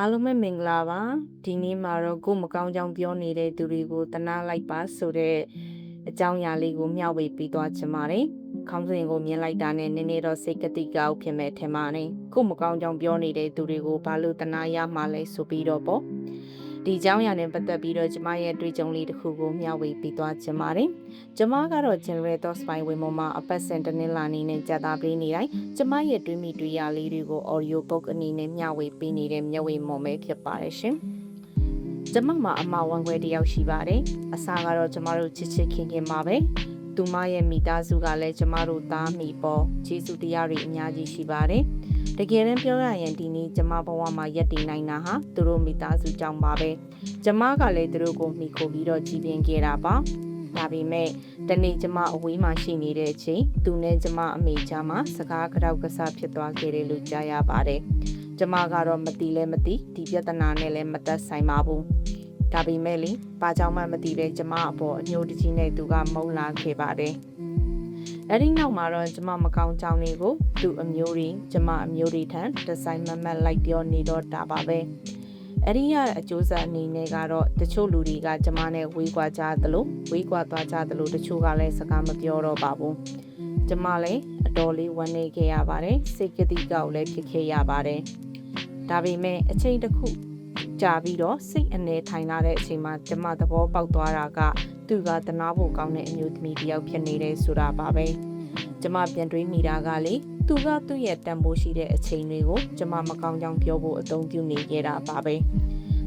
အားလုံးပဲမင်္ဂလာပါဒီနေ့မှာတော့ကိုမကောင်းကြောင်ပြောနေတဲ့သူတွေကိုတနာလိုက်ပါဆိုတဲ့အကြောင်းအရာလေးကိုမျှဝေပေးသွားချင်ပါတယ်ခေါင်းစဉ်ကိုမြင်လိုက်တာနဲ့နည်းနည်းတော့စိတ်ကတိကောက်ဖြစ်မဲ့ထင်ပါတယ်ကိုမကောင်းကြောင်ပြောနေတဲ့သူတွေကိုဘာလို့တနာရမှာလဲဆိုပြီးတော့ပေါ့ဒီအကြောင်းအရာနဲ့ပတ်သက်ပြီးတော့ကျမရဲ့အတွေ့အကြုံလေးတစ်ခုကိုမျှဝေပေးသွားချင်ပါတယ်ကျမကတော့ General Thoughts ပိုင်းဝင်ပေါ်မှာအပတ်စဉ်တစ်နှစ်လာနေနဲ့ကြာတာပေးနေတိုင်းကျမရဲ့တွေးမိတွေးရလေးတွေကို audio book အနေနဲ့မျှဝေပေးနေတဲ့မျက်ဝေမွန်ပဲဖြစ်ပါတယ်ရှင်ကျမမှာအမဝန်ခွဲတစ်ယောက်ရှိပါတယ်အစားကတော့ကျမတို့ချစ်ချစ်ခင်ခင်ပါပဲသူမရဲ့မိသားစုကလည်းကျမတို့သားမိပေါ်ကျေးဇူးတရားတွေအများကြီးရှိပါတယ်တကယ်တမ်းပြောရရင်ဒီနေ့ကျမဘဝမှာယက်တည်နိုင်တာဟာသူတို့မိသားစုကြောင့်ပါပဲကျမကလည်းသူတို့ကိုမိခိုပြီးတော့ကြည်ပြင်းခဲ့တာပါဒါပေမဲ့တနေ့ကျမအဝေးမှာရှိနေတဲ့အချိန်သူနဲ့ကျမအမေကြားမှာစကားကြောက်ကစားဖြစ်သွားခဲ့တယ်လို့ကြားရပါတယ်ကျမကတော့မသိလဲမသိဒီပြဿနာနဲ့လည်းမသက်ဆိုင်ပါဘူးဒါပေမဲ့လေဘာကြောင့်မှမသိပဲကျမအပေါ်အညှို့တကြီးနဲ့သူကမုန်းလာခဲ့ပါတယ်အဲ့ဒီနောက်မှာတော့ကျမမကောင်းကြောင်တွေကိုသူအမျိုးတွေကျမအမျိုးတွေထံဒီဇိုင်းမတ်လိုက်ပြောနေတော့တာပါပဲအဲ့ဒီရအကျိုးဆက်အနေနဲ့ကတော့တချို့လူတွေကကျမနဲ့ဝေးကွာကြသလိုဝေးကွာသွားကြသလိုတချို့ကလည်းစကားမပြောတော့ပါဘူးကျမလည်းအတော်လေးဝမ်းနည်းခဲ့ရပါတယ်စိတ်ကတိကောက်လည်းဖြစ်ခဲ့ရပါတယ်ဒါပေမဲ့အချိန်တစ်ခုကြာပြီးတော့စိတ်အနေထိုင်လာတဲ့အချိန်မှာကျမသဘောပေါက်သွားတာကသူကတနာဖို့ကောင်းတဲ့အမျိုးသမီးတစ်ယောက်ဖြစ်နေတယ်ဆိုတာပါပဲကျမပြန်တွေးမိတာကလေသူကသူ့ရဲ့တန်ဖိုးရှိတဲ့အချိန်တွေကိုကျမမကောင်းကြောင်ပြောဖို့အသုံးပြုနေခဲ့တာပါပဲ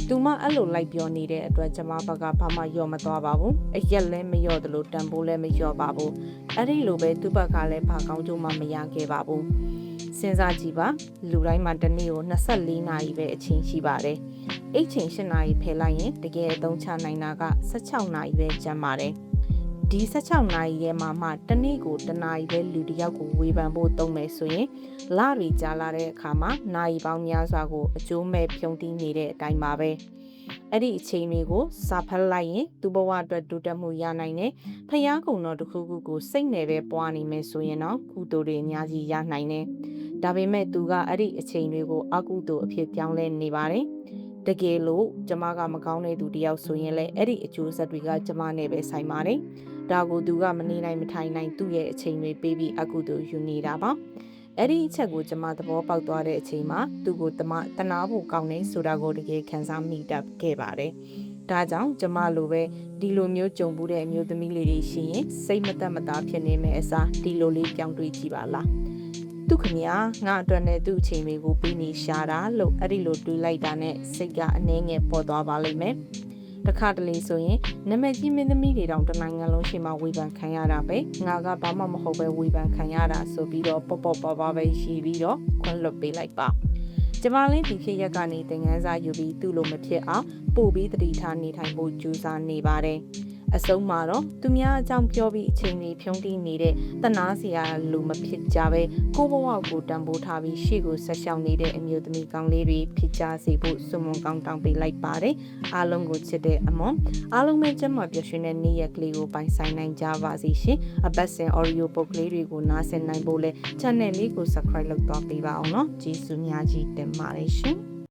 သူမအဲ့လိုလိုက်ပြောနေတဲ့အတွက်ကျမဘက်ကဘာမှလျော့မသွားပါဘူးအရက်လည်းမလျော့သလိုတန်ဖိုးလည်းမလျော့ပါဘူးအဲ့ဒီလိုပဲသူ့ဘက်ကလည်းဘာကောင်းကျိုးမှမရခဲ့ပါဘူးစဉ်းစားကြည့်ပါလူတိုင်းမှာတစ်နေ့ကို24နာရီပဲအချိန်ရှိပါတယ်အိတ်ချိန်8နာရီဖယ်လိုက်ရင်တကယ်အသုံးချနိုင်တာက16နာရီပဲကျန်ပါတယ်ဒီ16နာရီရဲ့မှာတစ်နေ့ကို1နာရီပဲလူတစ်ယောက်ကိုဝေဖန်ဖို့သုံးမယ်ဆိုရင်လတွေကြာလာတဲ့အခါမှာနာရီပေါင်းများစွာကိုအကျိုးမဲ့ဖြုံးတီးနေတဲ့အတိုင်းပါပဲအဲ့ဒီအချိန်တွေကိုစာဖတ်လိုက်ရင်သူ့ဘဝအတွက်တိုးတက်မှုရနိုင်တယ်ဖျားကုံတော်တစ်ခုခုကိုစိတ်နယ်ပဲပွားနေမယ်ဆိုရင်တော့ကုသိုလ်တွေအများကြီးရနိုင်တယ်ဒါပေမဲ့သူကအဲ့ဒီအချိန်တွေကိုအကုသိုလ်အဖြစ်ပြောင်းလဲနေပါတယ်တကယ်လို့ကျမကမကောင်းတဲ့သူတယောက်ဆိုရင်လည်းအဲ့ဒီအကျိုးဆက်တွေကကျမနဲ့ပဲဆိုင်ပါတယ်ဒါကိုသူကမနေနိုင်မထိုင်နိုင်သူ့ရဲ့အချိန်တွေပေးပြီးအကုသိုလ်ယူနေတာပါအဲ့ဒီအချက်ကိုကျမသဘောပေါက်သွားတဲ့အချိန်မှာသူ့ကိုတနာဖို့ကောင်းနေဆိုတာကိုတကယ်ခံစားမိတတ်ခဲ့ပါတယ်ဒါကြောင့်ကျမလိုပဲဒီလိုမျိုးကြုံဘူးတဲ့အမျိုးသမီးလေးတွေရှိရင်စိတ်မသက်မသာဖြစ်နေမယ်အစားဒီလိုလေးပြောင်းတွေးကြည့်ပါလားသူခင်ဗျာငါအတွက်နဲ့သူ့အချိန်တွေကိုပြီးနေရှာတာလို့အဲ့ဒီလိုတွေးလိုက်တာနဲ့စိတ်ကအနှဲငယ်ပေါ်သွားပါလိမ့်မယ်တခါတလေဆိုရင်နမကြီးမင်းသမီးတွေတောင်တနိုင်ငံလုံးရှိမှဝေဖန်ခံရတာပဲငါကဘာမှမဟုတ်ပဲဝေဖန်ခံရတာဆိုပြီးတော့ပေါ့ပေါ့ပါပါပဲရှိပြီးတော့ခွင့်လွတ်ပေးလိုက်ပါကျမလည်းဒီခေတ်ရက်ကနေသင်ခန်းစာယူပြီးသူ့လိုမဖြစ်အောင်ပို့ပြီးတတိထားနေထိုင်ဖို့ကြိုးစားနေပါတယ်အဆုံးမှာတော့သူများအကြောင်းပြောပြီးအချိန်တွေဖြုံးတီးနေတဲ့တနာစရာလူမဖြစ်ကြပဲကိုဘဝကိုတန်ဖိုးထားပြီးရှေ့ကိုဆက်ရှောင်နေတဲ့အမျိုးသမီးကောင်းလေးတွေဖြစ်ကြစေဖို့ဆုမွန်ကောင်းတောင်းပေးလိုက်ပါတယ်အားလုံးကိုချစ်တဲ့အမွန်အားလုံးပဲကျမပျော်ရွှင်တဲ့နေ့ရက်ကလေးကိုပိုင်ဆိုင်နိုင်ကြပါစေရှင်အပတ်စဉ် audio book လေးတွေကိုနားဆင်နိုင်ဖို့လဲ channel လေးကို subscribe လုပ်သွားပေးပါအောင်နော်ကျေးဇူးများကြီးတင်ပါတယ်ရှင်